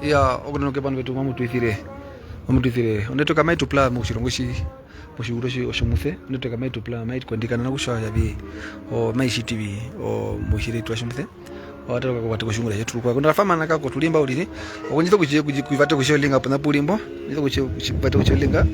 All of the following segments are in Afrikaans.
ya ogono ke banu betu mamutuithire oneto kama itupla mushirongoshi mushiuroshi oshomuthe oneto kama itupla mai kwandikana na kushaya bi o mai CTV o mushire twashomuthe wataka kwata kushungura yetu kwa kuna fama naka ko tulimba ulini okunjito kuivata kusholinga pana pulimbo nito kuchipata kusholinga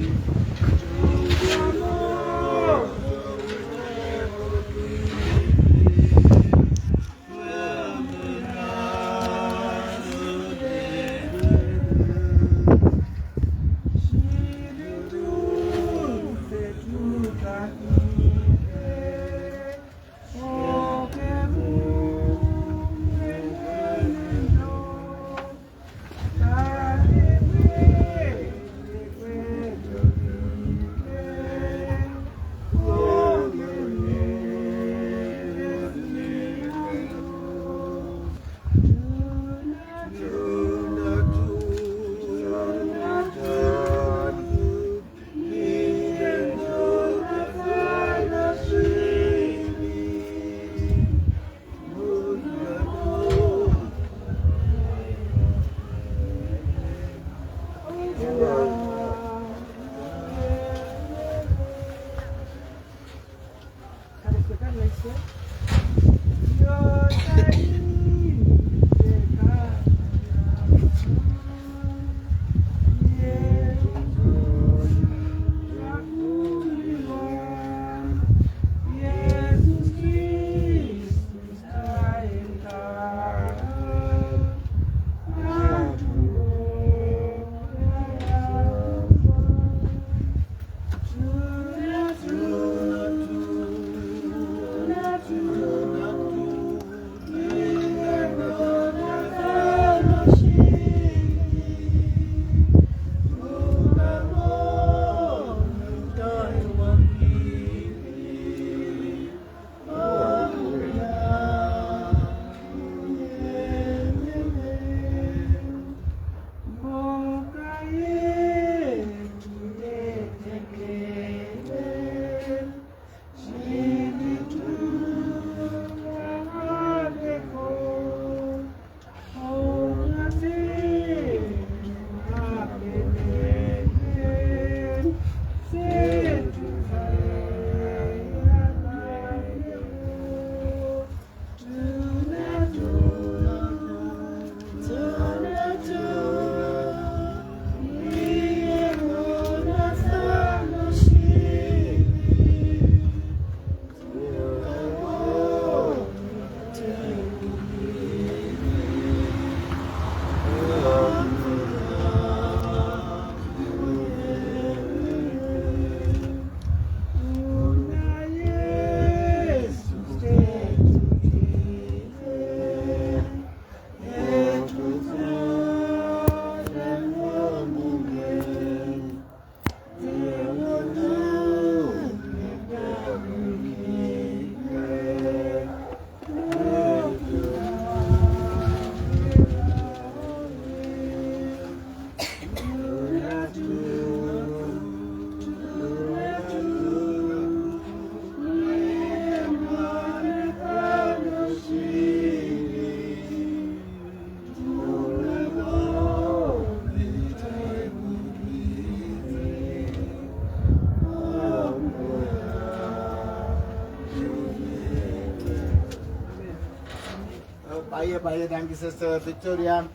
Baie dankie Suster Victoria.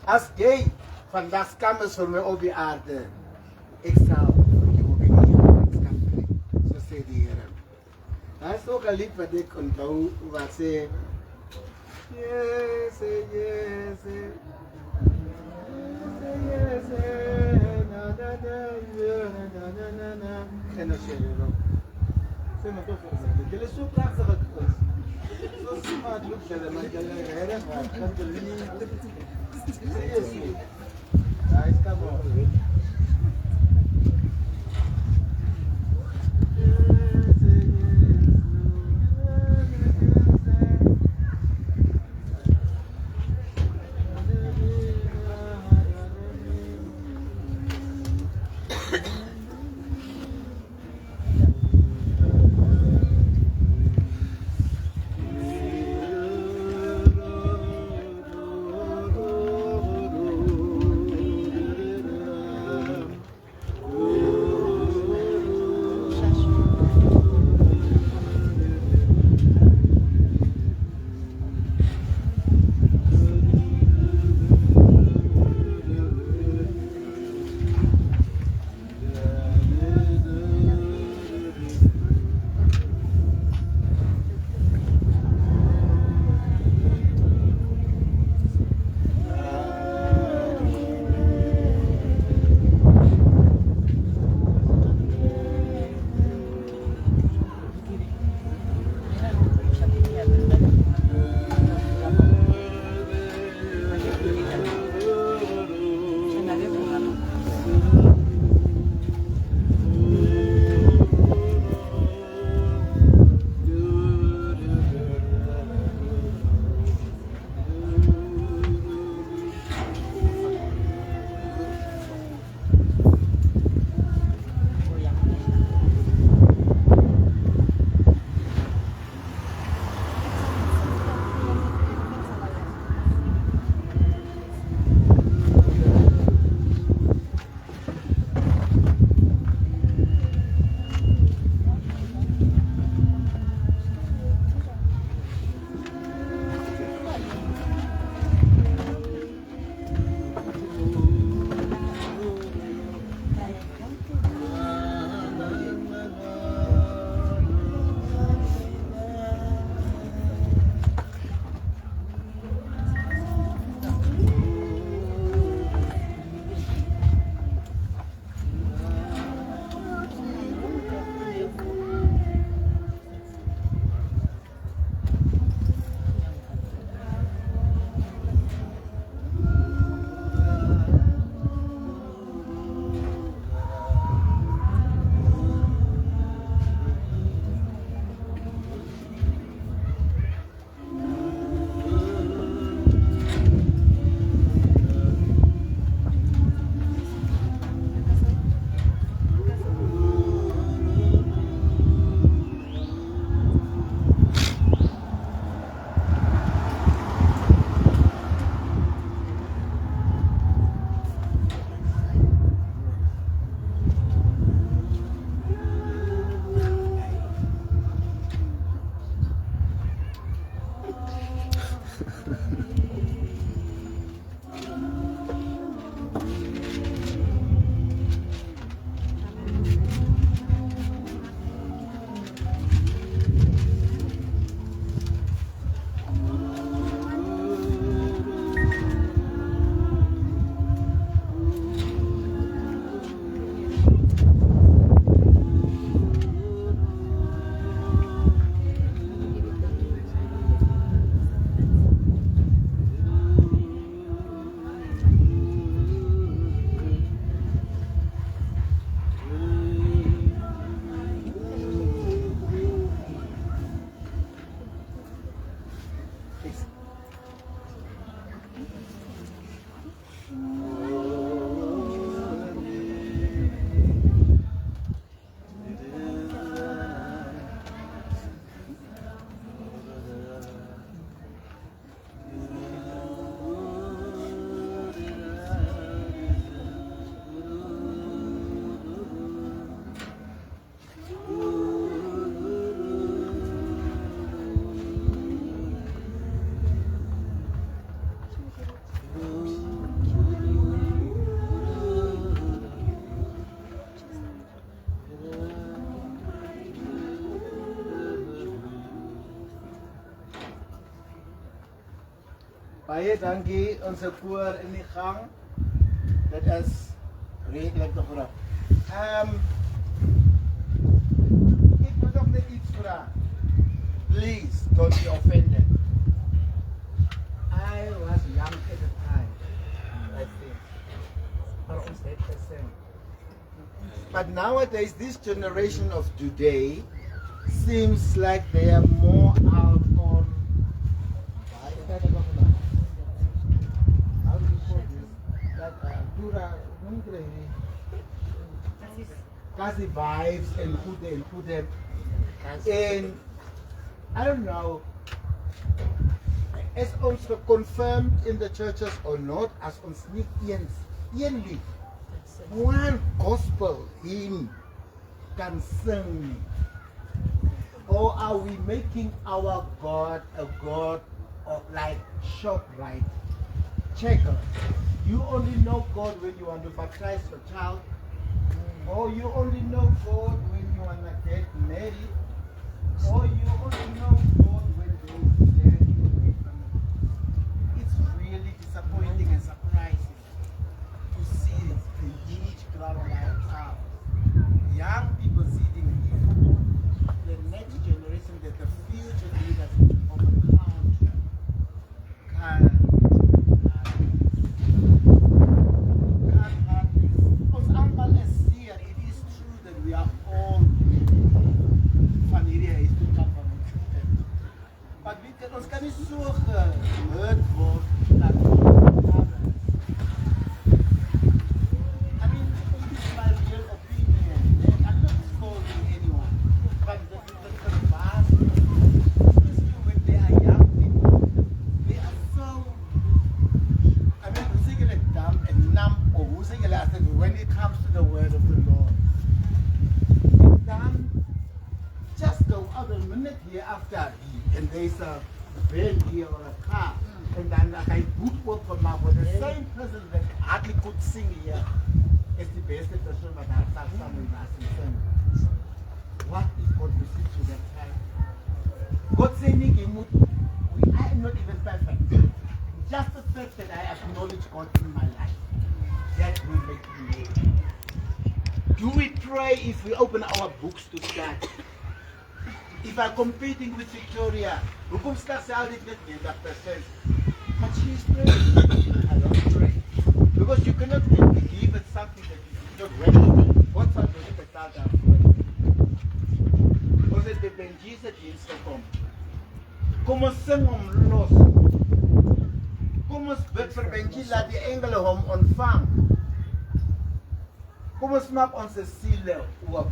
As jy vandag kam is vir my op die aarde, ek sal jou begeer kan kry, so sê die Here. Daar is ook 'n lied wat ek onthou wat sê yes, yes, yes, na na na na na en as jy nou sê maar toch vir jy is so pragtig gekos. So smart look at the Magdalene Herrera, seriously. Guys, come on. Baie dankie, onze koor in die gang. Dit is redelijk te grap. Ik moet nog net iets vragen. Please, don't be offended. I was young at the time, I think. Maar ons het gesing. But nowadays, this generation of today seems like they are more out on. How do you call this? That Kasi vibes and put them. And I don't know. Is ons confirmed in the churches or not? As ons niet eens een lied, one gospel hymn can sing. Or are we making our God a God of like ShopRite, checker? You only know God when you want to baptize your child, or you only know God when you want to get married, or you only know God when they dead. It's really disappointing and surprising to see the huge crowd like ours. Young people sitting here, the next generation, that the future leaders of a country can ons allemaal is zeer. It is true that we are all van hierdie huis toe kan van ons gegeven. Maar weet jy, ons kan nie so gehurt word dat I mean, this is my real opinion. I'm not scolding anyone. But the vast, especially when they are young people, they are so, I mean, hoe sê jy like dumb and numb, or hoe sê jy like when it comes to the word of the Lord. And then, just the other minute here after, and there's a bell here or a car, and then I boot up from my the same person that hardly could sing here is the best person that has that someone sing. What is God to see to that time? God saying I am not even perfect. Just the fact that I acknowledge God in my life, that will make me able. Do we pray if we open our books to start? If I'm competing with Victoria, hoekom stel sy al dit net 90%? But she's praying. I don't pray. Because you cannot give it something that you don't ready. What's on the betaal daarvoor? Ons het by Benji se diens gekom. Kom ons sing hom los. Kom ons bid vir Benji, laat die engele hom ontvang. Kom ons maak ons siele oop.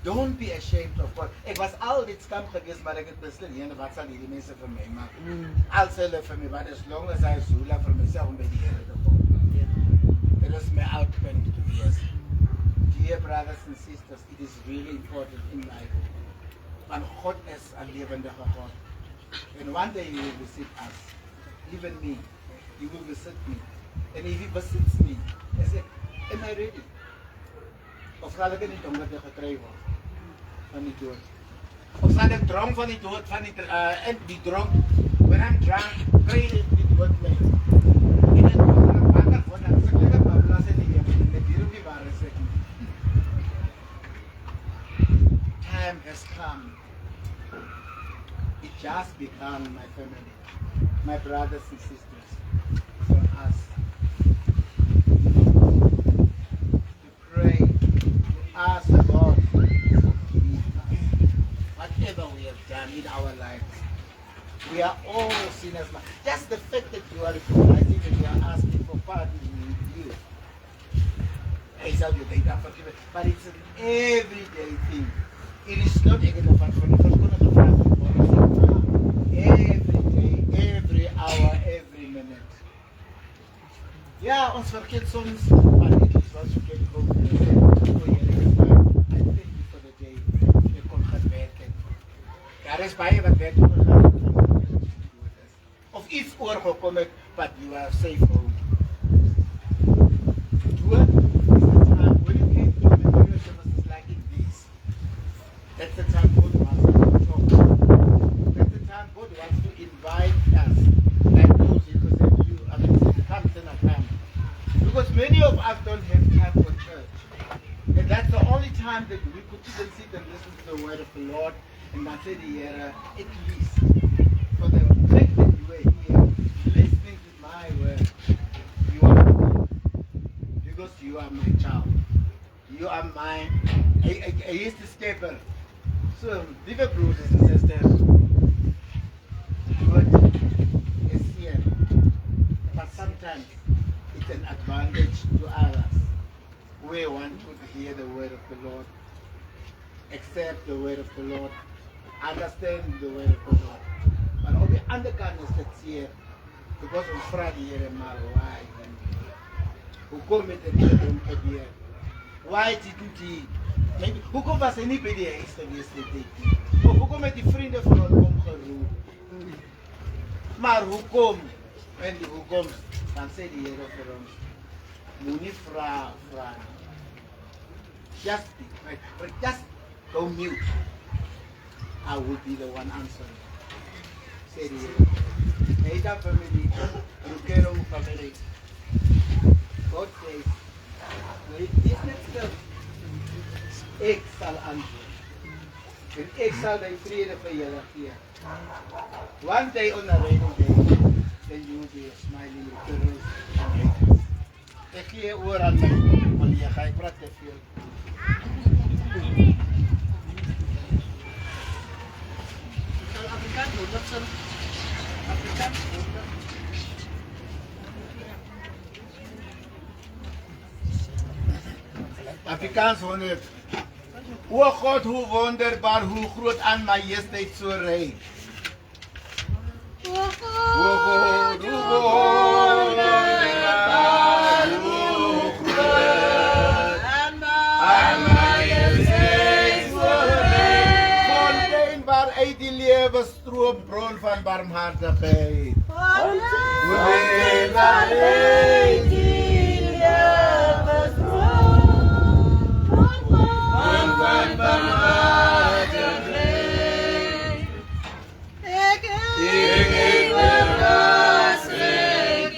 Don't be ashamed of God. Ek was al dit skam gewees, maar ek het beslis, wat sal hierdie mense vir my maak? Al sê hulle vir my, but as long as I zoela vir myself om by die Here te kom. Dit is my outcome to wees. Dear brothers and sisters, it is really important in life. Want God is 'n lewendige God. And one day He will visit us. Even me. He will visit me. And if He visits me, I say, am I ready? Of gaan ek nie donker te gekry word van die dood? Of gaan ek dronk van die dood, van die dronk, when I'm drunk, kry die dood my. En het wakker word, dan is ek lekker bablas in die hemel, en ek hier op die ware sê. Time has come. It just began, my family, my brothers and sisters, for us to pray, to ask God to forgive us. Whatever we have done in our lives, we are all sinners. Just the fact that you are recognizing that you are asking for pardon in you, I tell you they are forgiven, but it's an everyday thing. It is not even a every day, every hour, every minute. Ja, ons vergeet soms, maar dit is wat jy kan doen. I thank you for the day jy kon gaan werk. Daar is baie wat werk gegaan. Of iets oorgekom het, but you are safe home. Dood is the time when you came to the services like in this. That's the time God wants to talk. That's the time God wants to invite us. Like I don't have time for church. And that's the only time that we could even sit and listen to the word of the Lord. And I said, at least for the fact that you were here listening to my word, you are good. Because you are my child. You are mine. I used to skipper. So, lieve brothers and sisters, God is here. But sometimes it's an advantage to others. We want to hear the word of the Lord, accept the word of the Lord, understand the word of the Lord. But on the other hand is that here, because of Friday here in why? Who come with the here? Why didn't he? Maybe who come was anybody else yesterday? Who come met die vrienden van ons omgeroep? Maar hoe kom? En die hoe kom? Dan sê die Here vir ons, moenie vra. Just go mute. I will be the one answering. Say the Here. Hey, that family, Rukero family. God says, dis net stil. Ek sal antwoord. En ek sal die vrede vir julle gee. One day on a rainy day, then you will be smiling with the rose and haters. Ek gee oor aan my, want jy gaan praat te veel. Afrikaans hoor dat sal. Afrikaans hoor dat. Afrikaans hoor het. O God, hoe wonderbaar, hoe groot aan majesteit so rein. O God, hoe wonderbaar, hoe groot aan majesteit so rein. Fontein waaruit die lewe stroom, bron van barmhartigheid. Fontein waaruit die lewe stroom, bron van barmhartigheid. Ik wil was ik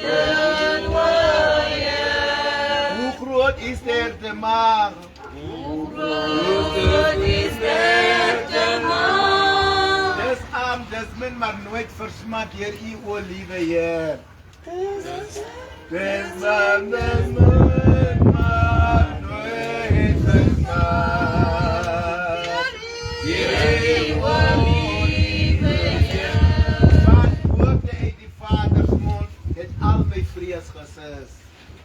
hoe groot is er de maar? Hoe groot is er de maar? Dis arm, dis min, maar nooit versmaad deur u, o liewe Heer. Dis arm, dis min, maar nooit versmaad deur u, o liewe Heer. Van woorde uit die Vaders mond het al my vrees gesis.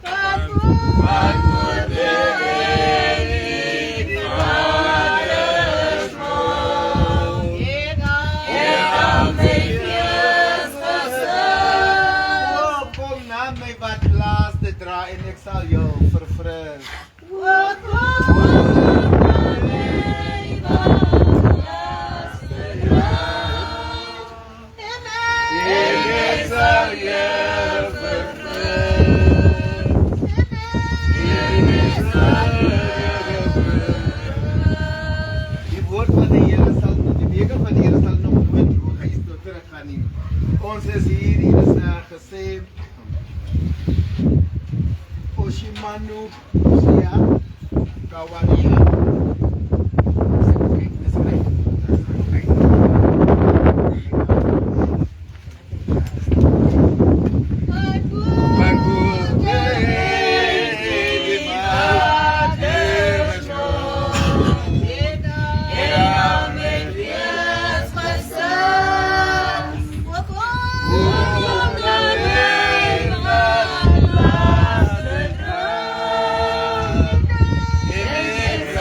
Van woorde uit die Vaders mond het al my vrees gesis. O, kom na my wat laaste dra en ek sal jou verfris. O, kom na my wat laaste dra en ek sal jou verfris. Die woord van die Here sal, die beker van die Here sal nog nooit droog, hy is tot terug gaan nie. Ons is hier is gesê, Oshimanu, Osia, Kawaria. It's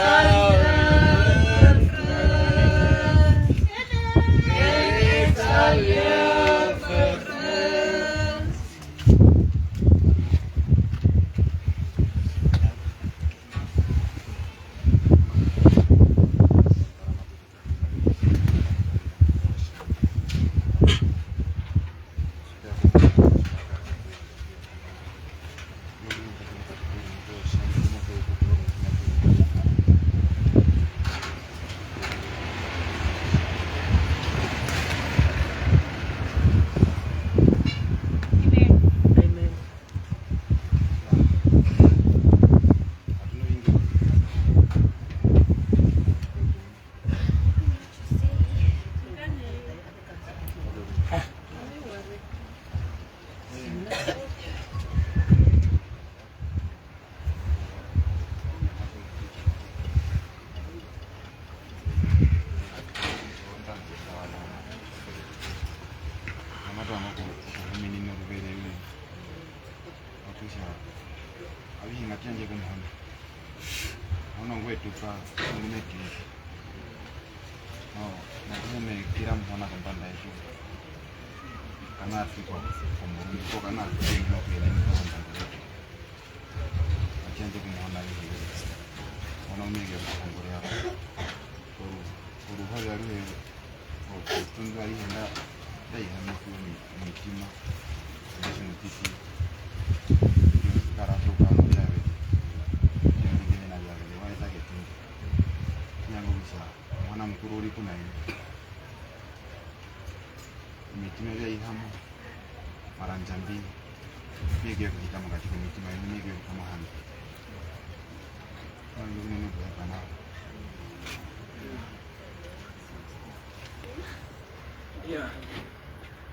Yeah,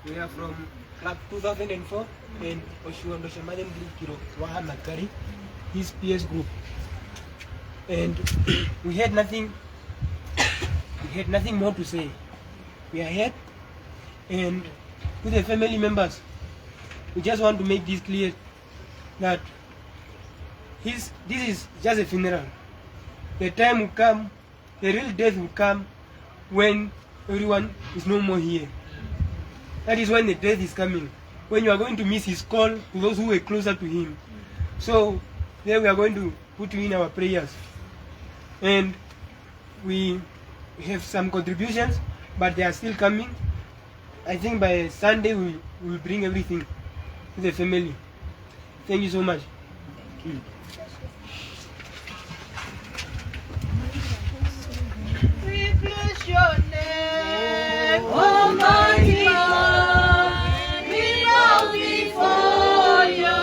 we are from Club 2004 and Oshuondo Shamadem Group Kiro Waha Makari, his PS group. And we had nothing more to say. We are here and to the family members, we just want to make this clear that this is just a funeral. The time will come, the real death will come when everyone is no more here. That is when the death is coming. When you are going to miss his call to those who were closer to him. So there we are going to put you in our prayers. And we have some contributions, but they are still coming. I think by Sunday we will bring everything to the family. Thank you so much. We bless your name, Almighty God. We bow before you.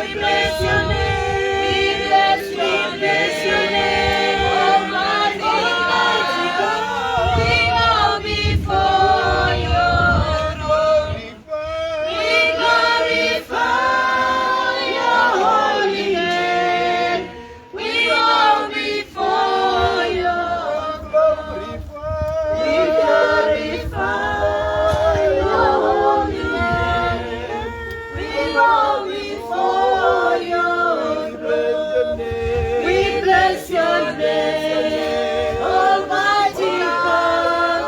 We bless your name. We bless your name, Almighty God. We bow before you. We glorify your holy name. We bow before you. We glorify your holy name. We bow before you. We bless your name, Almighty God.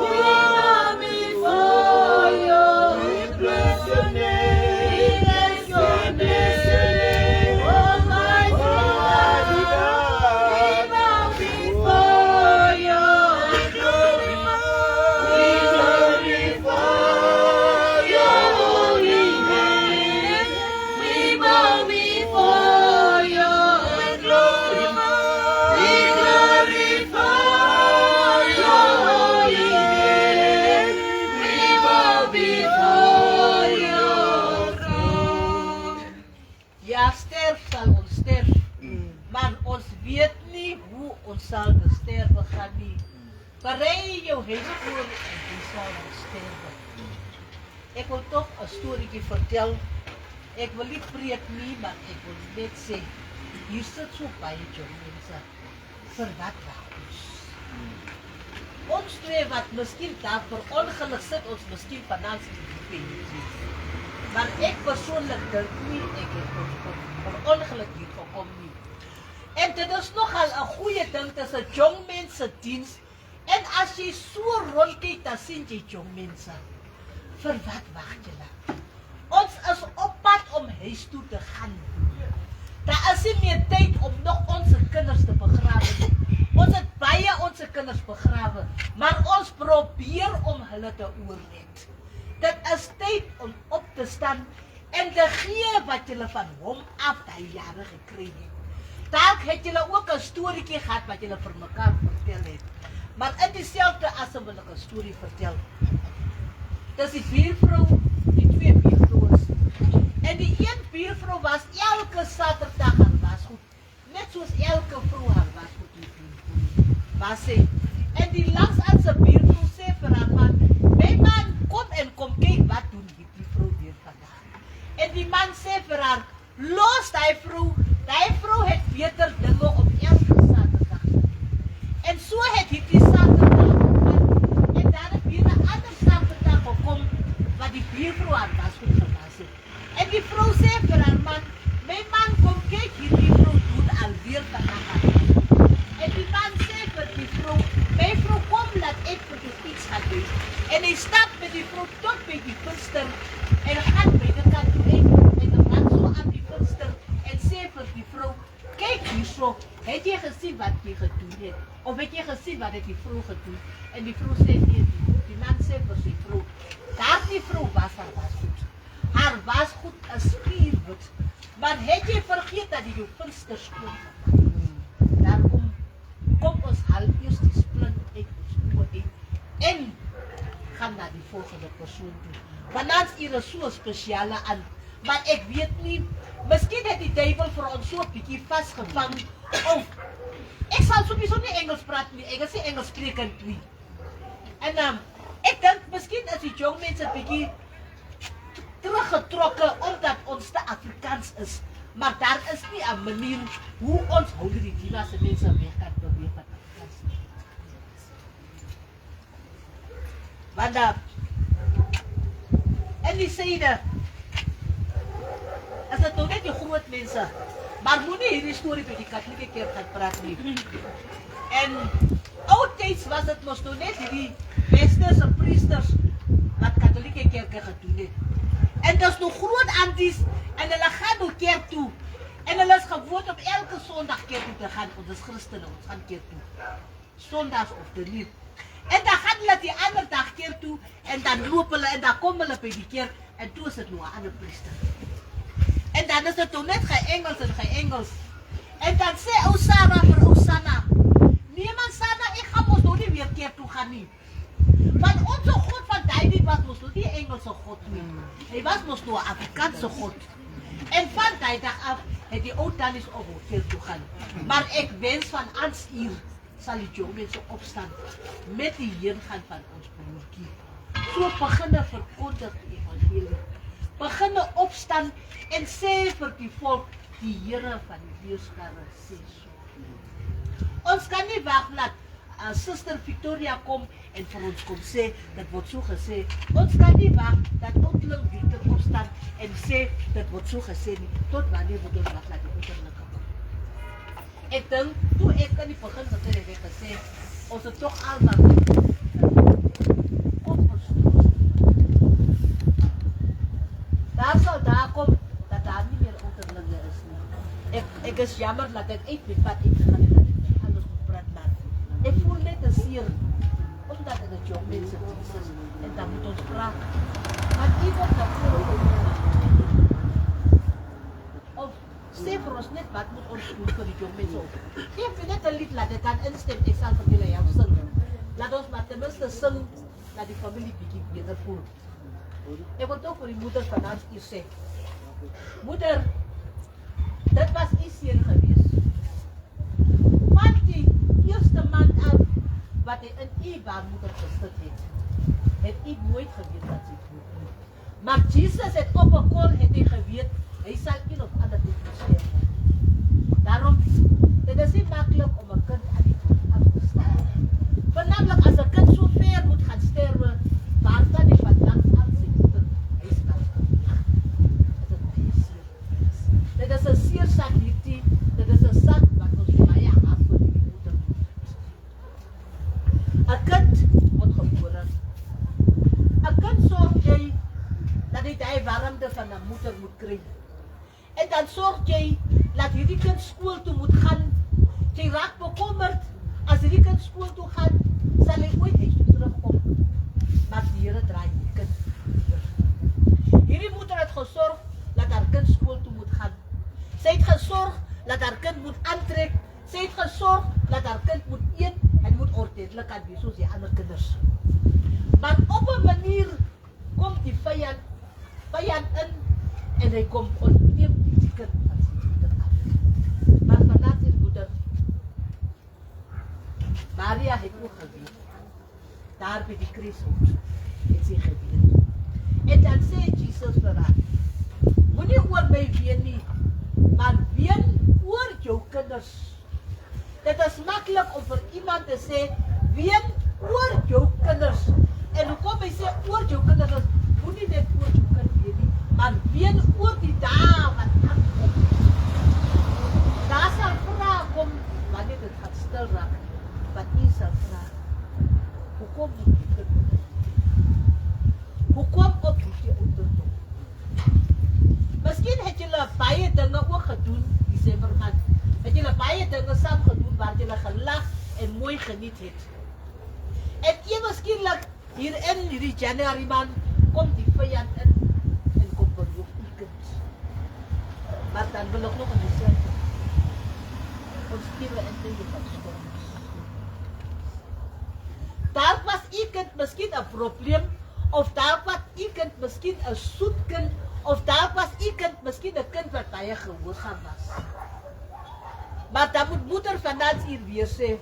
We bow before you. We bless your name. We bless your name, Almighty God. We bow before you. We glorify your holy name. We bow before you. We glorify your holy name. We bow before your throne. Ja, sterf sal ons sterf, maar ons weet nie hoe ons sal sterwe gaan nie. Berei jou huis voor en jy sal sterwe. Ek wil toch 'n storieetjie vertel. Ek wil nie preek nie, maar ek wil net sê, hier sit so baie jong mense. Vir wat wag ons? Ons twee wat miskien daar vir ongeluk sit, ons miskien vanaand die maar ek persoonlik dink nie ek het vir ongeluk hier gekom nie. En dit is nogal 'n goeie ding tussen jong mense diens. En as jy so rondkyk, dan sien jy jong mense. Vir wat wag julle? Ons is op pad om huis toe te gaan. Daar is nie meer tyd om nog ons kinders te begrawe nie. Ons het baie ons kinders begrawe, maar ons probeer om hulle te oorred. Dit is tyd om op te staan en te gee wat julle van hom af daai jare gekry het. Dalk het julle ook 'n storieetjie gehad wat julle vir mekaar vertel het. Maar in dieselfde asem wil ek 'n storie vertel. Dis die buurvrou, die twee buurvrouens. En die een buurvrou was elke Saterdag haar wasgoed. Net soos elke vrou haar wasgoed doen. Was sy. En die langsaanse buurvrou sê vir haar man, "My man, kom en kom kyk wat doen die vrou weer vandag." En die die man sê vir haar, los die vrou het beter dinge op elke Saterdag. En so het die Saterdag gegaan, en daar het weer 'n ander Saterdag gekom, wat die buurvrou aan was goed gewas het. En die vrou sê vir haar man, my man kom kyk hierdie vrou doen alweer vandag aan. En die man sê vir die vrou, my vrou kom laat ek vir jou iets gaan doen. En hy stap met die vrou tot by die venster en gaan by die kant toe en raak so aan die venster en sê vir die vrou, kyk hierso, het jy gesien wat jy gedoen het? Of het jy gesien wat het die vrou gedoen? En die vrou sê nee, die man sê vir die vrou, daar die vrou was haar wasgoed. Haar wasgoed is spierwit, maar het jy vergeet dat jy jou venster skoon gemaak? Daarom kom ons haal eers die splint uit ons oor uit en gaan na die volgende persoon toe. Want hier is so 'n spesiale aan, maar ek weet nie, miskien het die duiwel vir ons so 'n bietjie vasgevang, of ek sal sowieso nie Engels praat nie, ek is nie Engels sprekend nie. En ek dink miskien is die jong mense 'n bietjie teruggetrokke omdat ons te Afrikaans is, maar daar is nie 'n manier hoe ons die Dina se mense weg kan beweeg van Afrikaans. Want en die syde is dit nog net die groot mense, maar moenie hierdie storie by die Katolieke kerk gaan praat nie. En oudtyds was dit mos nog net hierdie pastors en priesters wat Katolieke kerke gedoen het. En dis nog groot aunties en hulle gaan nou kerk toe. En hulle is gewoond op elke Sondag kerk toe te gaan. Ons is Christene, ons gaan kerk toe. Sondags of te nie. En dan gaan hulle die ander dag kerk toe en dan loop hulle en dan kom hulle by die kerk en toe is dit nou 'n ander priester. En dan is dit nou net geëngels en geëngels. En dan sê ou Sarah vir ou Sanna, nee man Sanna, ek gaan mos nou nie weer kerk toe gaan nie. Want onze God van David was mos nou nie Engelse God nie. Hy was mos nou 'n Afrikaanse God. En van daai dag af het die ou tannies op kerk toe gaan. Maar ek wens van ans hier sal die jong mense opstaan met die heen gaan van ons broertjie. So beginne verkondig die evangelie. Beginne opstaan en sê vir die volk, die Here van die Heerskare sê so. Ons kan nie wag laat Suster Victoria kom en vir ons kom sê, dit word so gesê. Ons kan nie wag dat oudling Victor opstaan en sê, dit word so gesê nie. Tot wanneer moet ons wag laat die ouderlinge kom? Ek dink, toe ek in die begin het ek gesê, ons het toch almal daar sal daar kom, dat daar nie meer ouderlinge is nie. Ek is jammer dat ek uit met wat ek gegaan het, dat ek anders moet praat, maar ek voel net een seer, omdat het het jong mense is, en dan moet ons praat. Maar iemand dat of sê vir ons net wat moet ons doen vir die jong mense op. Geef jy net een lied, laat ek kan instem, ek sal vir julle jou sing. Laat ons maar tenminste sing, dat die familie bietjie beter voel. Ek wil ook vir die moeder van ons hier sê, moeder, dit was nie seer gewees. Van die eerste man af, wat hy in u baarmoeder gesit het u nooit geweet wat sy doen. Maar Jesus het op 'n kol het hy geweet, hy sal een of ander ding sterf. Daarom, dit is nie maklik om 'n kind aan die dood af te staan. Voornamelijk as 'n kind so ver moet gaan sterwe, waar kan hy van langs af sy moeder huis kan gaan? Dit is 'n seer sak hierdie, dit is 'n sak wat ons baie haat vir die moeder. 'n kind word gebore. 'n kind sorg jy dat hy die warmte van 'n moeder moet kry. En dan sorg jy dat hierdie kind skool toe moet gaan. Jy raak bekommerd as hierdie kind skool toe gaan, sal hy ooit huis toe terugkom. Maar die Here draai die kind terug. Hierdie moeder het gesorg dat haar kind skool toe moet gaan. Sy het gesorg dat haar kind moet aantrek. Sy het gesorg dat haar kind moet eet en moet ordentlik kan wees soos die ander kinders. Maar op 'n manier kom die vyand in en hy kom ontneem die kind van sy moeder af. Maar vanaf die moeder, Maria het ook geweet, daar by die kruishout het sy geweet. En dan sê Jesus vir haar, moenie oor my ween nie, maar ween oor jou kinders. Dit is maklik om vir iemand te sê, ween oor jou kinders. En hoekom hy sê oor jou kinders is, moenie net oor jou kind ween nie, maar ween oor die dae wat aankom. Daar sal vrae kom, wanneer dit gaan stil raak, wat jy sal vra. Hoekom moet jy dit doen? Hoekom op die ouderdom? Miskien het julle baie dinge ook gedoen, Desember maand. Het julle baie dinge saam gedoen, waar julle gelag en mooi geniet het. En eweskielik hier in hierdie January maand, kom die vyand in en kom beroof die kind. Maar dan wil ek nog in die sê, ons kiewe in die van storms. Daar was die kind miskien 'n probleem, of daar was die kind miskien 'n soet kind, of daar was die kind miskien 'n kind wat baie gehoorsaam was. Maar dan moet moeder vandaag hier weer sê,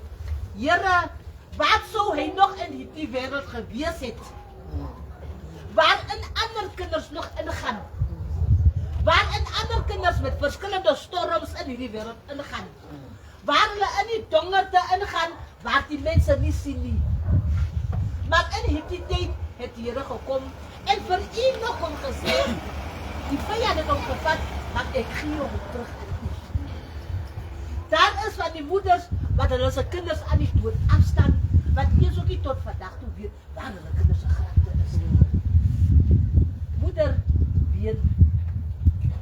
Here, wat sou hy nog in hierdie wêreld gewees het? Waarin ander kinders nog ingaan? Waarin ander kinders met verskillende storms in hierdie wêreld ingaan? Waar hulle in die dongerte ingaan, waar die mense nie sien nie. Maar in hierdie tyd het die Here gekom en vir u nog hom gesê, die vyand het hom gevat, maar ek gee hom terug aan u. Daar is van die moeders wat hulle se kinders aan die dood afstaan, wat eers ook nie tot vandag toe weet waar hulle kinders se grafte is. Moeder, weet,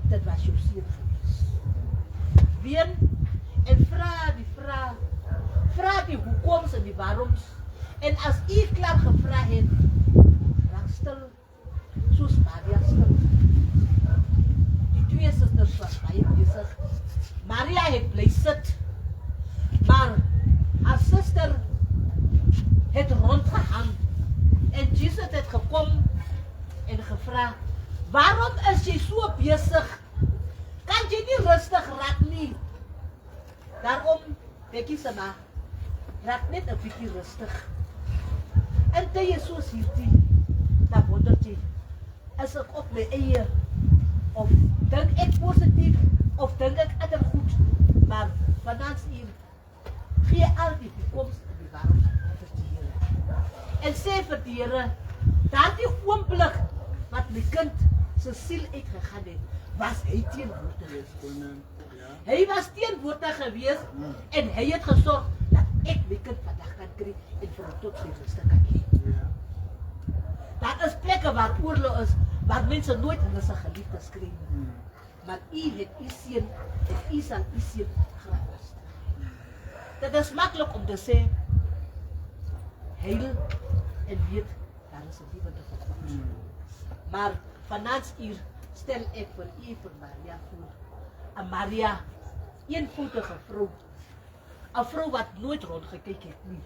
dit was jou seun gewees. Ween en vra die hoekoms en die waaroms. En as u klaar gevra het, raak stil, soos Maria stil. Die twee susters was baie besig. Maria het bly sit, maar haar suster het rondgehang. En Jesus het gekom en gevra, waarom is jy so besig? Kan jy nie rustig raak nie? Daarom, Bekkie se ma, raak net 'n bietjie rustig. En tye soos hierdie, dan wonder jy, is ek op my eie, of dink ek positief, of dink ek ander goed, maar vanaf hier, gee al die toekoms en die waarom vir die Here. En sê vir die Here, daardie oomblik wat my kind se siel uitgegaan het, was hy teenwoordig. Hy was teenwoordig gewees en hy het gesorg dat ek my kind vandag kan kry en vir hom tot sy rustig kan hê. Daar is plekke waar oorlog is, waar mense nooit hulle se geliefdes kry nie. Maar u het u seun en u sal u seun graag rustig. Dit is maklik om te sê, heil en weet, daar is 'n lewende God. Maar vanaf hier stel ek vir u vir Maria voor. 'n Maria, eenvoudige vrou. 'n Vrou wat nooit rondgekyk het nie.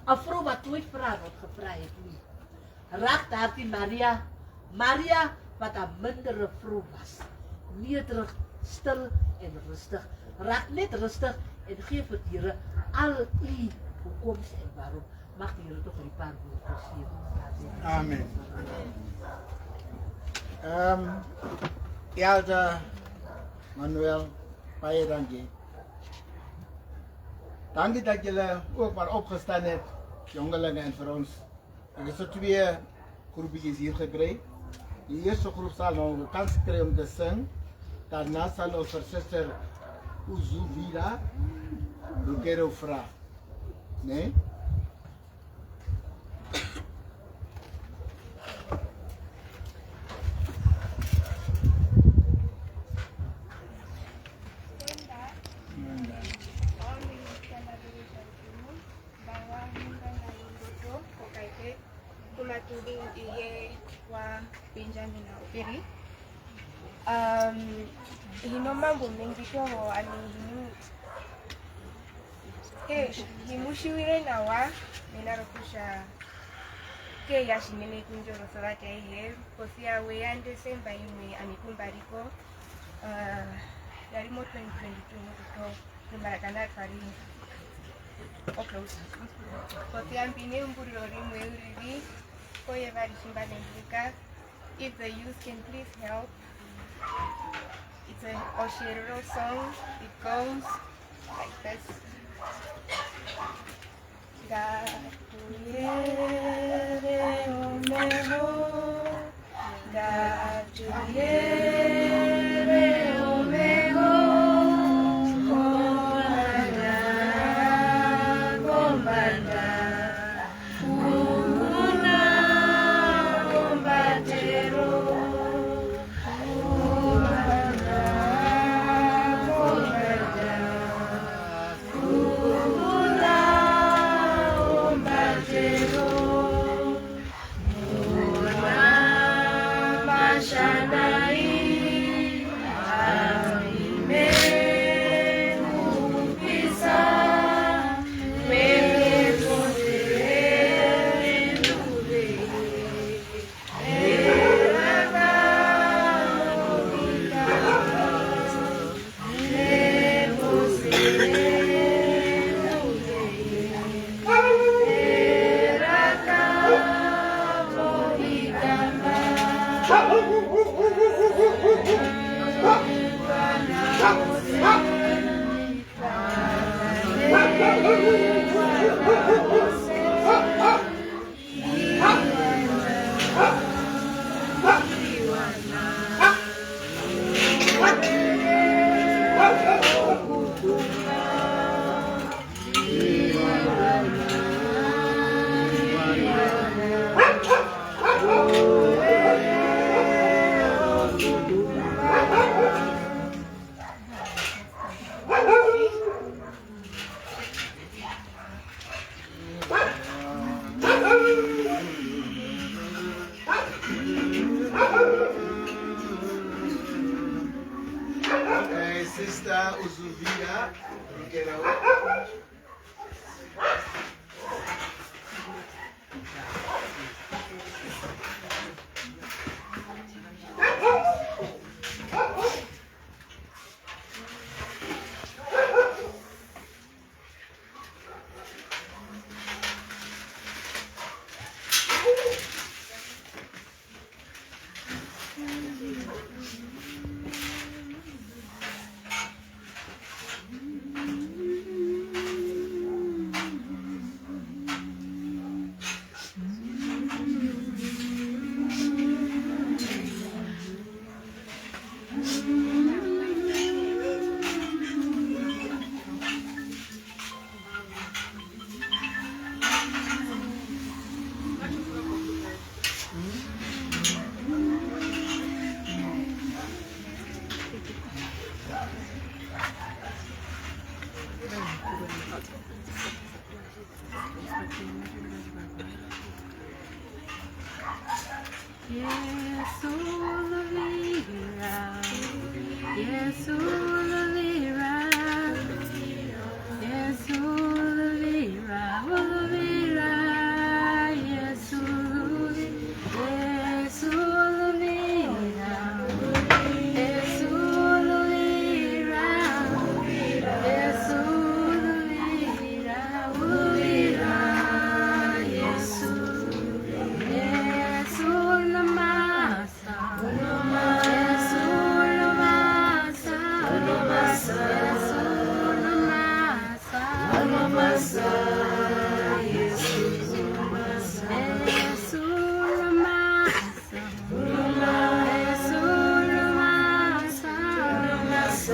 'n Vrou wat nooit vrae rondgevra het nie. Raak daardie Maria, Maria wat 'n mindere vrou was. Nederig, stil en rustig. Raak net rustig en gee vir die Here al u hoekoms en waarom. Mag die Here toch een paar woorden geven. Amen. Elder Manuel, baie dankie. Dankie dat jullie ook maar opgestaan hebt, jongelingen en voor ons. Er is zo 2 groepjes hier gekregen. Die eerste groep zal nou de kans krijgen om te zingen. Daarna zal onze zuster Uzuvira Lugero vragen. Nee? Hino mambo mengi toho hinu himushiwire nawa ninarokusha ke yashimene kunjoro sabata ihe kosia weyande semba imwe amikumbariko yarimo 2022 muto kumbarakana kari oklosa kosia mpine mbulori mweurivi koye varishimba nendika. If the youth can please help It's an Oshiro song. It goes like this. Gatuyere omeho, gatuyere omeho, kombanda, kombanda, umuna kombatero, kombanda, kombanda, umuna kombatero, muna mashanai, amime kupisa, wewe pote nube, eraka mobika, nepose nube, eraka mobika, Sister Uzuvira, get out. Yes, Olivera. Yes, Olivera. Yes, Olivera. Olivera. Yes, Olivera. Yes, Olivera. Yes, Olivera. Yes, Olivera. Olivera. Yes, yes, Olamasa. Yes, Olamasa. Yes, Olamasa. Yes, Olamasa. Yes, Olamasa. Yes, Olamasa.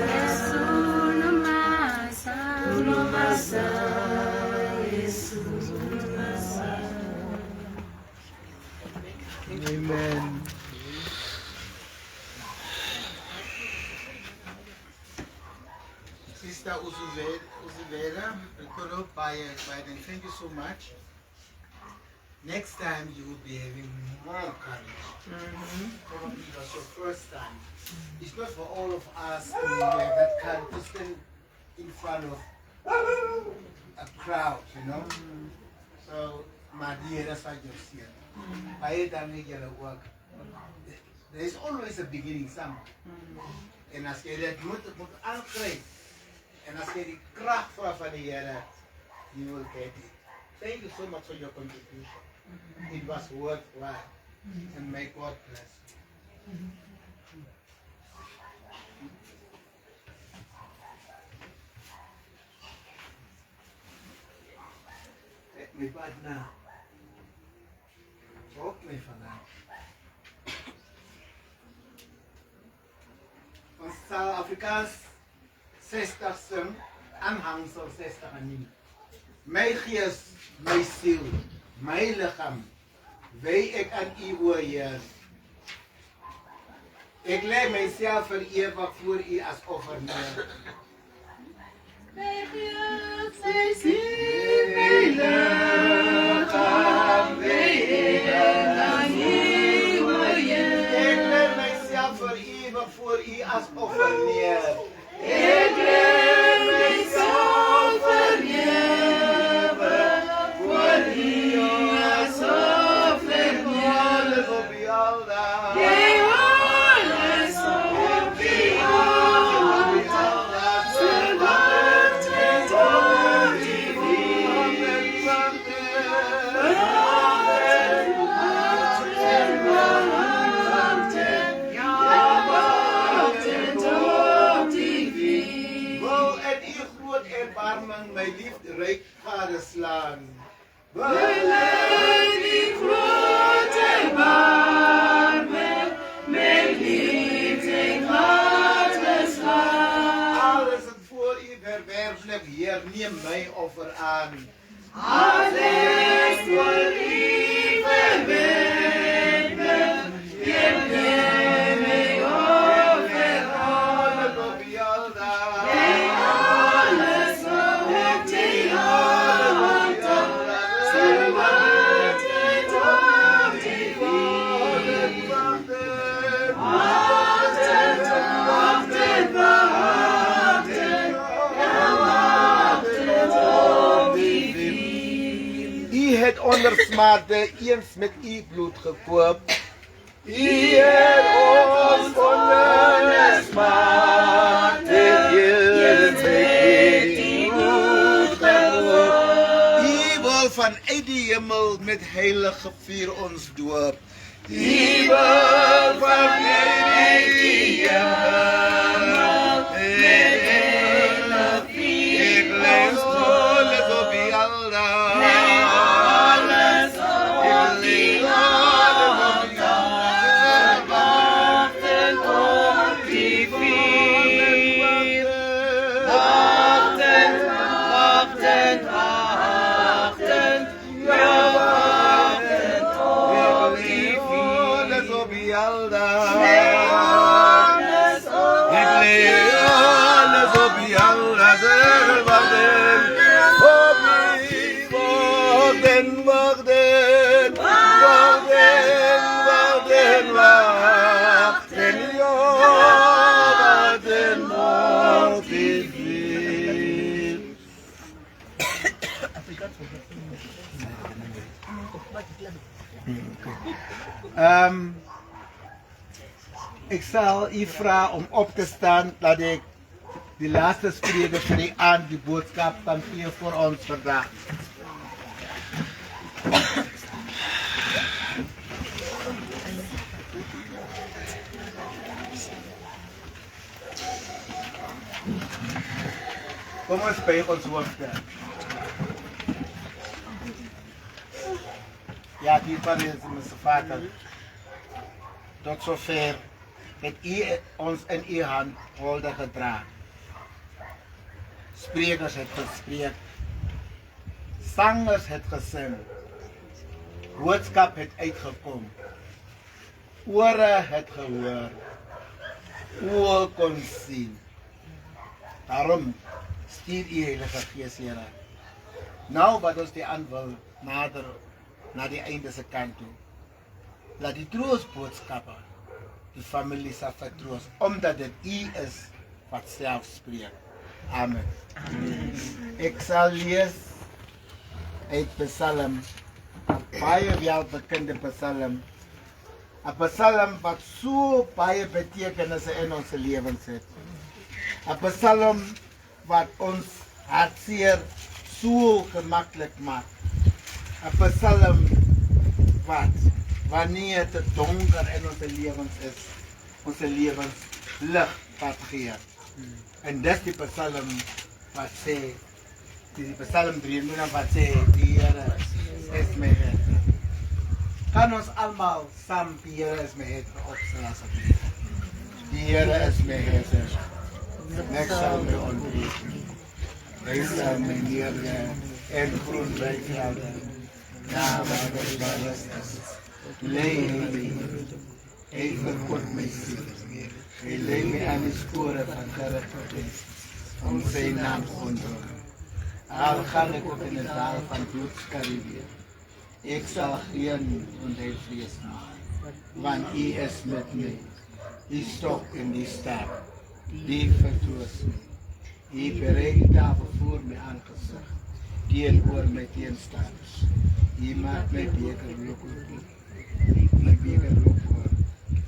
Yes, Olamasa. Yes, Olamasa. Amen. Sister Uzuvera, Rikoro, Biden, thank you so much. Next time you will be having more courage. Probably it was your first time. It's not for all of us to have that courage to stand in front of a crowd, you know. So, my dear, that's why you're here. By the time you get to work, there is always a beginning somewhere. And as je dat moet aankrijgen, en als je die kracht van de Heer, you will get it. Thank you so much for your contribution. It was worthwhile. And may God bless you. my partner. Ook my vandaag. Ons sal Afrikaans 60 sing, aanhangsel 60 en nie. My gees, my siel, my lichaam, wy ek aan u o Heer. Ek lê myself vir ewig voor u as offer neer. My gees, my siel, my lichaam, wy ek aan u o Heer. Ek lê myself vir ewig voor u as offer neer. Ek lê myself vir ewig voor u as offer neer. Alles op u aldaar. Alles op u altaar, verwagtend op die erbarming my liefde ryk gadeslaan. Bely die groot erbarming, my liefde gadeslaan. Alles het voor u verwerplik, Heer, neem my offer aan. Alles voor u verwerplik, Heer, neem my offer aan. Alles op u aldaar. Alles op die altaar, verwagtend op die wieg. Wachtend, op die wieg. U het onder smarte eens met u bloed gekoop. U het ons onder smarte eens met u bloed gekoop. U wil vanuit die hemel met heilige vuur ons doop. U wil vanuit die hemel met heilige vuur ons doop. Alles op die altaar. Alles op die altaar. Wachtend op die vuur. Wachtend, wachtend, wachtend. Ja, wachtend op die vuur. Alles op die altaar. Alles op Ik leer alles op die altaar. Wachten, op die wachten, wachten, wachten, wachten, wachten, ja, wachten op die vuur. Ik zal u vragen om op te staan dat ik de laatste spreker van die aand die boodschap kan geven voor ons vandaag. Kom ons buig ons hoofde. Ja, die van is mijn vader. Tot zover het u ons in uw hand holde gedragen. Sprekers het gespreek. Zangers het gesing. Boodskap het uitgekom. Ore het gehoor. Oë kon sien. Daarom stuur u Heilige Gees, Here. Nou wat ons die aan wil nader na die einde se kant toe. Laat die troostboodskappe die familie sal vertroos, omdat dit u is wat self spreek. Amen. Ek sal lees uit Psalm, 'n baie welbekende Psalm. 'n Psalm wat so baie betekenisse in ons lewens het. 'n Psalm wat ons hartseer so gemaklik maak. 'n Psalm wat wanneer het donker in ons lewens is, ons lewens lig wat gee. En dis die Psalm wat sê, die Psalm 3 wat sê, die Here Here is my head. Kan ons allemaal saam die Here is my head opstel asseblief. Die Here is my head. Ek sal my ontbied. Hy sal my neerlê en groen weilande. Daar waar die water is. Lê my. Hy verkort my siel. Hy lê my aan die spore van Christus. Om sy naam te onthou. Al gaan ek ook in 'n dal van doodskaribie. Ek sal geen onheil vrees nie, want U is met my. Die stok en die staf, die vertroos my. U berei die tafel voor my aangesig, teenoor my teenstanders. U maak my beker loop oor. My beker loop oor.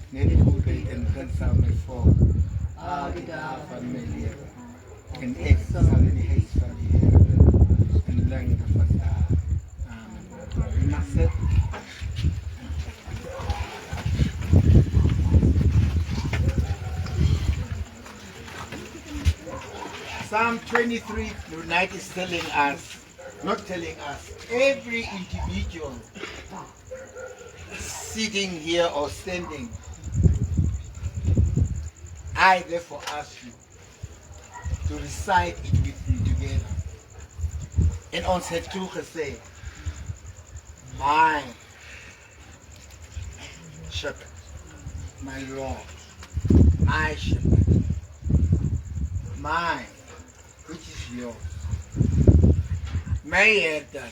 Net goedheid en guns sal my volg, al die dae van my lewe. En ek sal in die huis van die Here in lengte van dae. Amen. U mag sit. Psalm 23 tonight is telling us, not telling us, every individual sitting here or standing, I therefore ask you to recite it with me together. En ons het toegesê, my shepherd, my Lord, my shepherd, my, which is yours, my herder.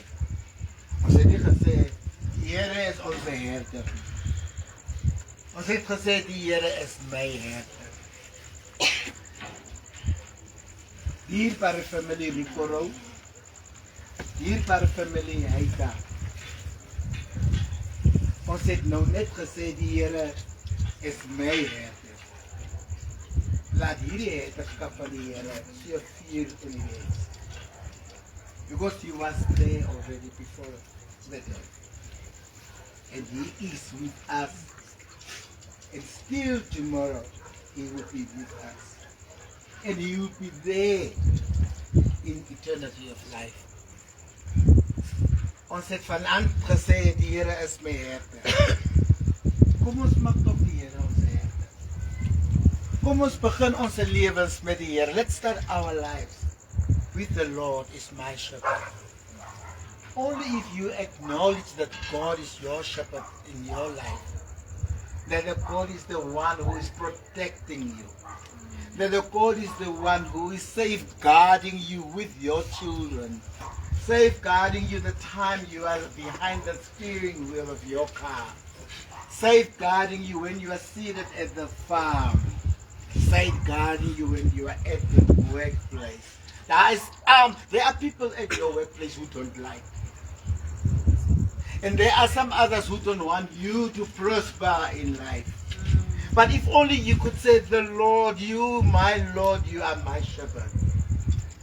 Ons het nie gesê, die Here is onze herder. Ons het gesê, die Here is my herder. Hier by die familie Rikoro, hier by die familie Heita. Ons het nou net gesê, die Here is my herder. Laat hierdie herderskap van die Here so vier in die wees. Because He was there already before the day. And He is with us. And still tomorrow, He will be with us. And He will be there in eternity of life. Ons het vanavond gesê, die Here is my herder. Kom ons maak op die Here ons herder. Kom ons begin onze levens met die Here. Let's start our lives with the Lord is my shepherd. Only if you acknowledge that God is your shepherd in your life, that God is the one who is protecting you, that God is the one who is safeguarding you with your children, safeguarding you the time you are behind the steering wheel of your car, safeguarding you when you are seated at the farm, safeguarding you when you are at the workplace. There are people at your workplace who don't like you. And there are some others who don't want you to prosper in life. But if only you could say, the Lord, you, my Lord, you are my shepherd.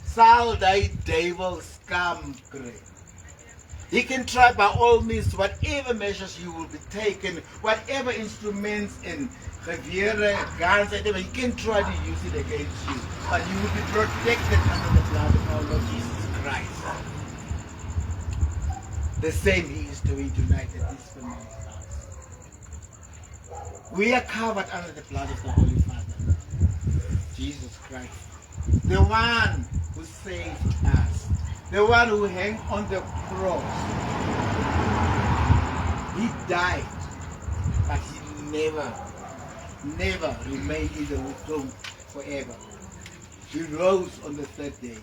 Sal thy devils come, great. He can try by all means, whatever measures you will be taken, whatever instruments and guns, whatever, he can try to use it against you. But you will be protected under the blood of our Lord Jesus Christ. The same He is doing tonight at this family's house. We are covered under the blood of the Holy Father, Jesus Christ. The one who saved us. The one who hung on the cross. He died, but He never remained in the tomb forever. He rose on the third day.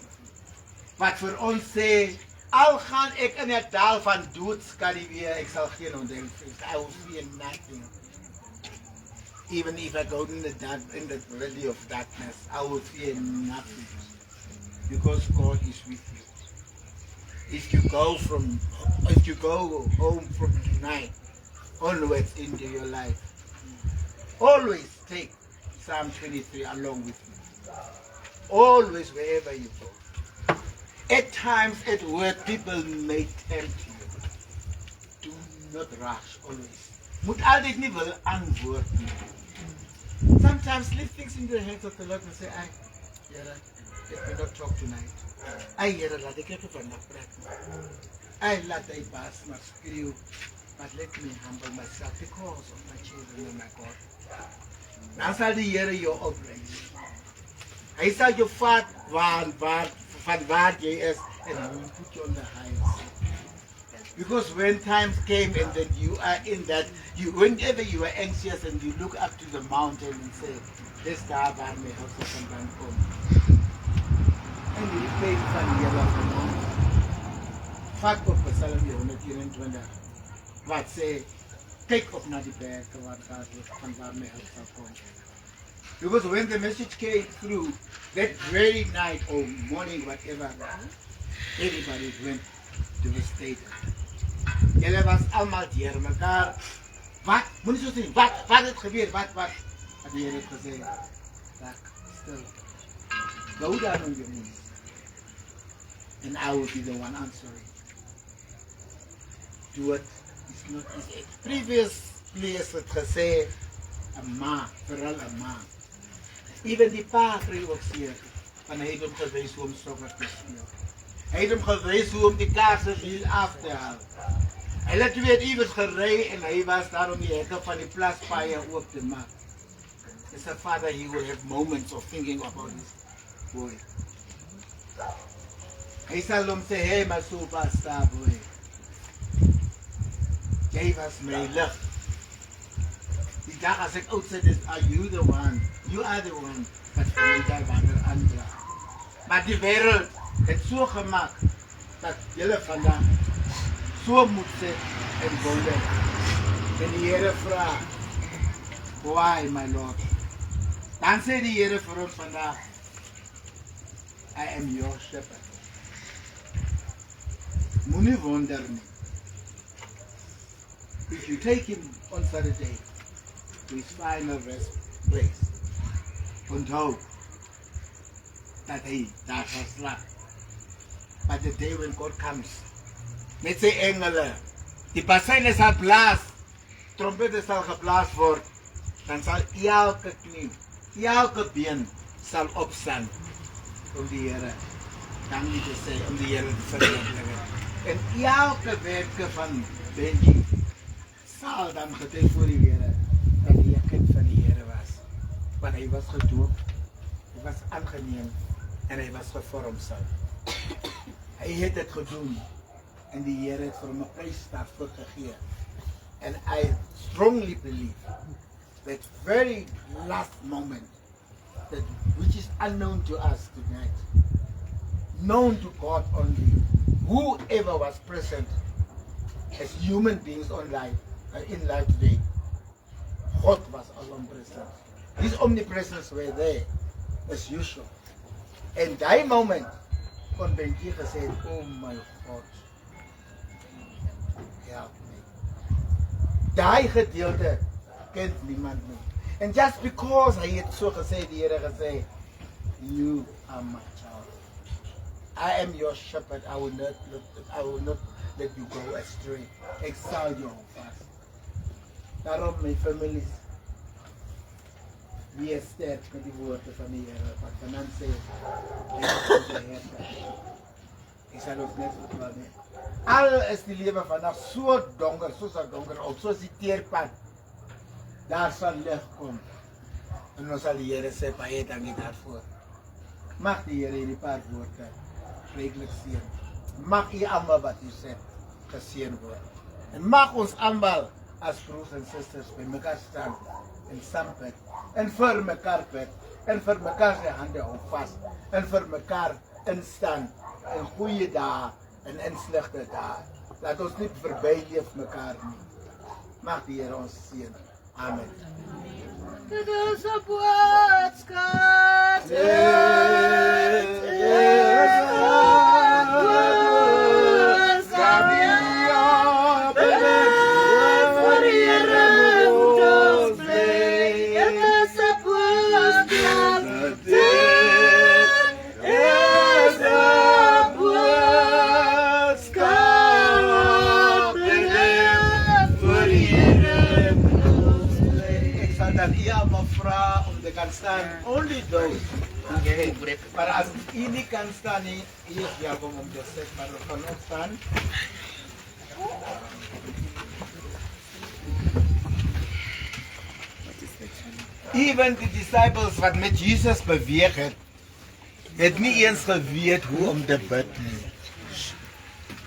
But vir ons sê, al gaan ek in 'n dal van doodskaribie, ek sal geen onheil vrees. I will fear nothing. Even if I go in the valley of darkness, I will fear nothing. Because God is with you. If you go home from tonight onwards into your life, always take Psalm 23 along with you. Always, wherever you go. At times at work, people may tempt you. Do not rush, always. Moet altyd nie wil antwoord nie. Sometimes leave things in the hands of the Lord and say, Here, let me not talk tonight. Here, laat ek net vandag praat. I laat hy pas maar skreeu, but let me humble myself because of my children and my God. Dan sal die Here jou oprig. Hy sal jou vat van waar jy is and he will put you on the highest. Because when times came and then you are in that, whenever you are anxious and you look up to the mountain and say, this daar waar my hulp vandaan kom. En die weet van die Here vandaan. Vat op Psalm 121, wat sê, kyk op na die berge van waar my hulp sal kom. Because when the message came through, that very night or morning, whatever, everybody went devastated. Julle was allemaal hier mekaar. Wat? Moet nie so sê, wat het gebeur, wat? En die Here het gesê, tak, stil. Go down on your knees. And I will be the one answering. Do it. It's not easy. Previously is het gesê, 'n ma, vooral 'n ma. Even die pa kry ook seer, want hy het hom gewys hoe om sokker te speel. Hy het hom gewys hoe om die kaarswiel af te haal. Hy het weer iewers gery en hy was daar om die hekke van die plaspaaie oop te maak. As a father, he will have moments of thinking about his boy. Hy sal hom sê, hey my superstar boy, jy was my lig. Die dag as ek oud sit is, are you the one? You are the one wat vir my daar wander aandra. Maar die wêreld het so gemaak dat julle vandag so moet sit en wonder. En die Here vra, why my Lord? Dan sê die Here vir ons vandag, I am your shepherd. Moenie wonder nie. If you take him on Saturday to his final rest place, onthou dat hy daar sal slaap. But the day when God comes, met sy engele, die pasuine sal blaas, trompette sal geblaas word, dan sal elke knie, elke been sal opstaan om die Here dankie te sê, om die Here te verheerlik. En elke werke van Benji sal dan getuig voor die Here dat hy 'n kind van die Here was. Want hy was gedoop, hy was aangeneem en hy was gevorm sal. Hy het dit gedoen en die Here het vir hom 'n prys daarvoor gegee. And I strongly believe that very last moment, that which is unknown to us tonight, known to God only, whoever was present as human beings in life today, God was omnipresent. His omnipresence were there as usual. And that moment, kon Benji gesê, oh my God, help me. Daai gedeelte kent niemand nie. And just because hy het so gesê, die Here gesê, you are my child. I am your shepherd. I will not let you go astray. Ek sal jou vas. Daarom my families, wees sterk met die woorde van die Here, wat vanaand sê, hy is onze herder. Ek sal ons net verklaar nie. Al is die lewe vandag so donker, soos die teerpad, daar sal lig kom. En ons sal die Here sê, baie dankie daarvoor. Mag die Here hierdie paar woorde redelik seën. Mag u almal wat u sê, geseën word. En mag ons almal as broers en susters by mekaar staan en saambid, en vir mekaar bid, en vir mekaar sy hande hou vas, en vir mekaar instaan in goeie dae en in slegte dae. Laat ons nie verbyleef mekaar nie. Mag die Here ons seën. Amen. Dit is 'n boodskap. Staan, only those who can. Maar as u nie kan staan nie, u is welkom om te sit, maar we gaan opstaan. Even die disciples wat met Jesus beweeg het nie eens geweet hoe om te bid nie.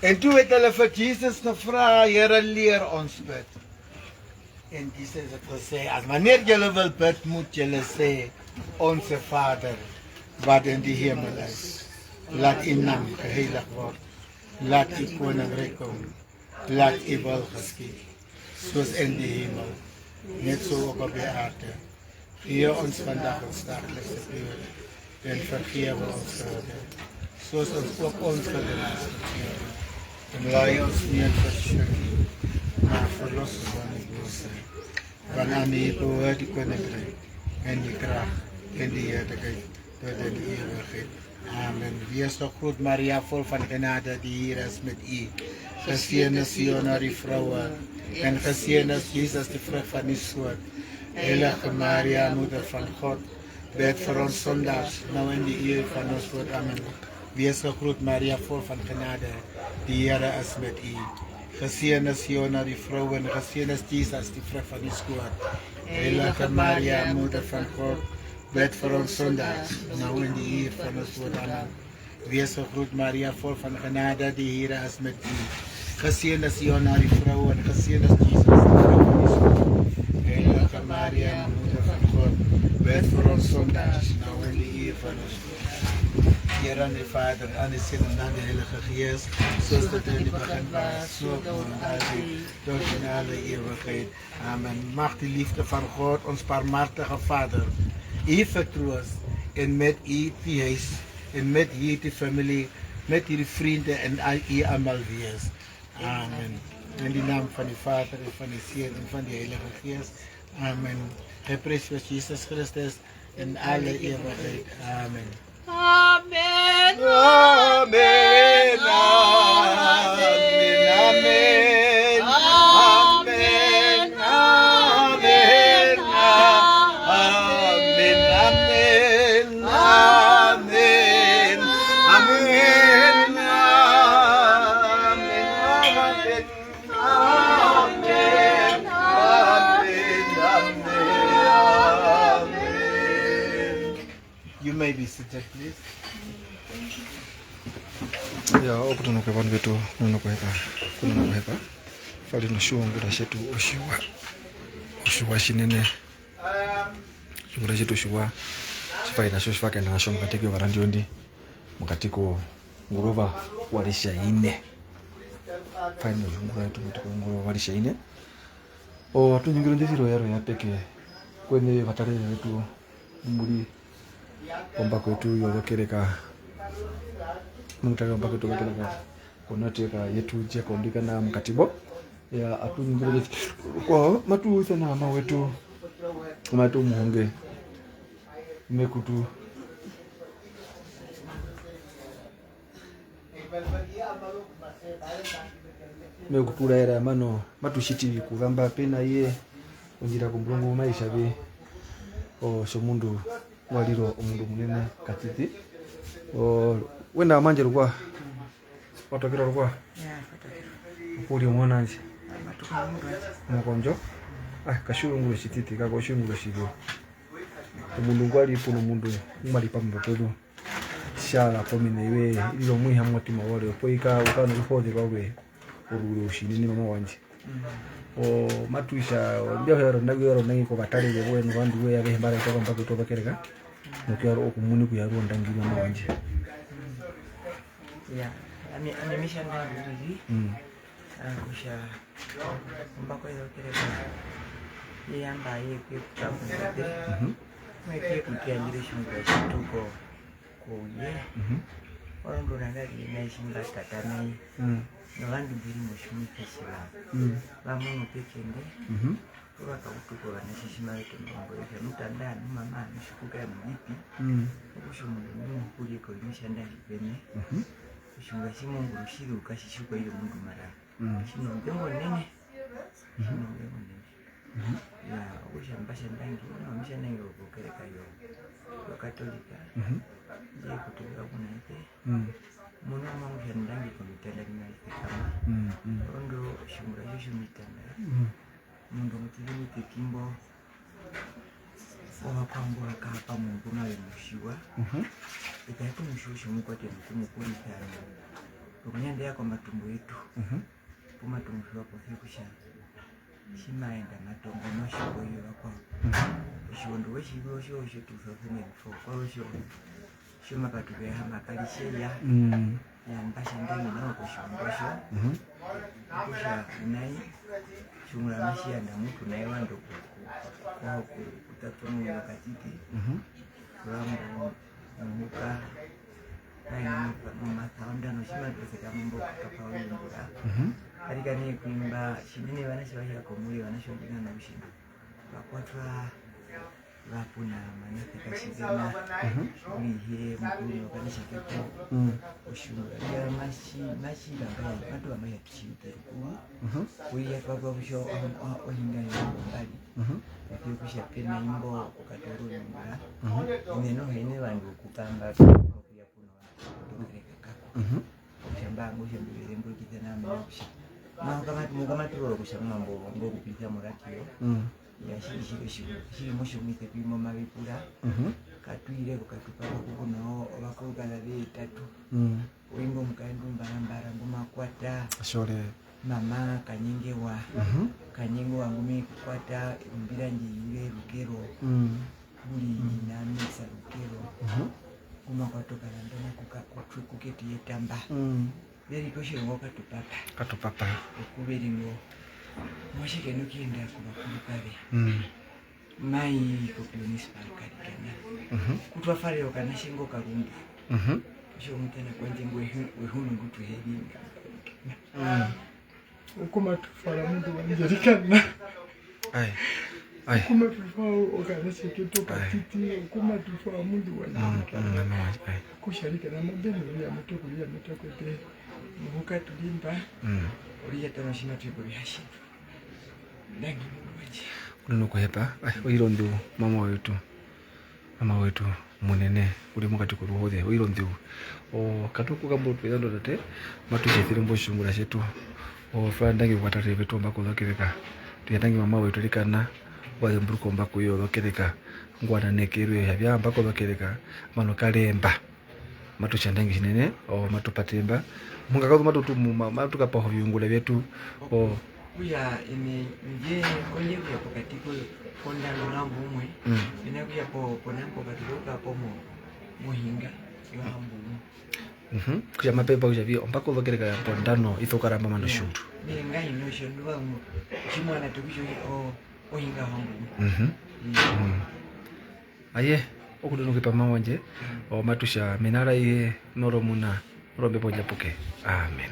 En toe het hulle vir Jesus gevra, Here, leer ons bid. En Jesus het gesê, as wanneer julle wil bid, moet julle sê, Onse Vader, wat in die hemel is, laat U naam geheilig word, laat U koninkryk kom, laat U wil geskied, soos in die hemel, net so ook op die aarde. Gee ons vandag ons daglikse brood, en vergewe ons schulde, soos ons ook ons schuldenaars vergewe. En lei ons nie in versoeking, maar verlos ons van die bose. Want aan U behoort die koninkryk, en die krag, en die heerlijkheid, tot in die ewigheid. Amen. Wees toch goed, Maria, vol van genade, die hier is met U. Geseënd is U onder die vroue, en geseënd is Jesus, die vrug van die skoot. Heilige Maria, Moeder van God, bid vir ons sondaars, nou in die uur van ons dood. Amen. Wees gegroet, Maria, vol van genade, die Here is met U. Geseënd is U onder die vroue, en geseënd is Jesus, die vrug van die skoot. Heilige Maria, Moeder van God, bid vir ons sondaars, nou in die uur van ons dood. Amen. Wees gegroet, Maria, vol van genade, die Here is met U. Geseënd is U onder die vroue, en geseënd is Jesus, die vrug van die skoot. Heilige Maria, Moeder van God, bid vir ons sondaars, nou in die uur van ons dood. Here aan die Vader, aan die Seun en aan die Heilige Gees, soos dit in die begin was, so ook nou altyd, tot in alle ewigheid. Amen. Mag die liefde van God, ons barmhartige Vader, U vertroos, en met U die huis, en met U die familie, met U die vriende, en al U almal wees. Amen. In die naam van die Vader, en van die Seun, en van die Heilige Gees. Amen. Geprees Jesus Christus, in alle ewigheid. Amen. Amen. Amen. Amen. Amen. Amen. Amen. Amen. Amen. Amen. Amen. You may be seated, please. Ya, opo tunoke vanhu vetu kunokuhepa fali noshuvangura chetu oshuwa shinene shuvangura chetu oshuwa chifaina sho shivakaenda nasho mukati kwevarandiondi mukati ngurova warisha ine faina zvungura yetu mukati ngurova warisha ine tonyingiro ndisiro yaro yapeke kwene vatariri vetu muri omba kwetu yovokereka mutaka omba kwetu yovokereka konateka yetu jekaundikana mukatibo ya atunyingiro kwa matu sana ama wetu matu muhonge mekutu mekutula era mano matushiti kugamba pena iye onjira kumbulungu maisha be shomundu waliro omundu munene katiti wenda manje lukwa watokera lukwa kuli omwana nje mukonjo kashulungu shititi kako shulungu shibyo omundu ngwali puno mundu ngwali pambo todo shala pomine iwe ilo mwiha mutima wale poika ukana lufode kwawe ururu shinini mama wanje matuisha ndio hero ndagero nangiko batale bwe nwandu we yabe mbara kwa mpaka to bakereka nokyaro okumuni kuyaro ndangi mama wanje ya animisha ndiri kusha mpaka ile kereka yamba yeke kutabu mweke kukianjira shimba shituko kuye ndo nangari naishinga tatanai novandu biri mushimikishira vamwe mupekende vakautuko vanashishima veto miongo yake mutandani mama anoshukuka mulipi ukushumundu mukuliko imishanda zvipene kushunga shimungu rushiri ukashishuka iyo mundu mara shino mbengo nene ya ukushandangi wamishandangi wakukereka yo wakatolika ndiye kutuka kunaite Muno mangusha ndangi komitenda kama ondo shumura yoshu mitenda mundu mutulimi tekimbo owa kwambura kapa mungu nawe mushiwa ikaiko mushiwa mukwate mukuri cyane ukunyende yako matumbo yetu puma tumushiwa pofikusha shimaenda matongo mashiwa yiwa kwa ushiwondo weshiwo shosho tufafune mfo kwa usho shuma patube hama kalisheya ya mbasha ndani nao kushongosho kusha nai shumura mashia na mtu naye wando kwa kutafumu wakatiti kurambo muka kaya mmathaonda no shima tuseka mambo kutoka wingura katika ni kuimba shidini wanashawasha komuli wanashawajina na ushinda wakwatwa wapuna manake kashizema wihe mkuli wakanisha kepo ushura ya mashi lambaya watu wa maya tushite kuya kwa usho ohinga ya mbali wakiyo kusha pena imbo ukatoru nyumba neno hene wangu kupamba kuya kuna wanakureka kako kushamba ngusha mbele mbo kitana mkusha kama turoro kusha mambo ngo kupita muratio ya shiri mosho mwite kwimo mabipura katuire kukatupaka kukuno bakugala betatu wimbo mkandu mbarambara ngumakwata shore mama kanyengewa kanyengewa ngumi kukwata mbira njiyire rukero kuli na misa rukero kumakwatoka ndona kuketi yetamba beri toshe ngoka katupapa ukuberi ngo mwashike nukienda kubakuru kabe mai ko municipal kadikana kutwafale okana shingo karundu sho mutana kwanje ngwe hunu ngutu hebi ukuma tufara mundu wanjerikana ai ukuma tufara okana sheketo patiti ukuma tufara mundu wanjerikana kusharika na mabeni ya mutoko te muka tulimba uriya tanashina tripo bihashi ndangi mwaje kuno kuhepa oiro ndu mama wetu munene uri mukati kuruhothe oiro ndu o katuku kambo twendo tate matushethire mboshungura shetu o frandangi kwatate vetu mbako lokereka tuyatangi mama wetu likana wale mbruko mbako yo lokereka ngwana nekerwe yabya mbako lokereka mano kalemba matushandangi shinene o matupatemba munga kazo matuka pa vyungula vyetu o kuya nje konje kuya pokatiko konda ngambo umwe inakuya po nampo katuka po muhinga yo hambu kuya mapepa kuya vyo mpako lokereka pondano ithokara mama na shutu ninga ino shondwa chimwana tukisho ohinga hambu aye okudono kipa mawanje o matusha minara ye noromuna rombe poja poke amen.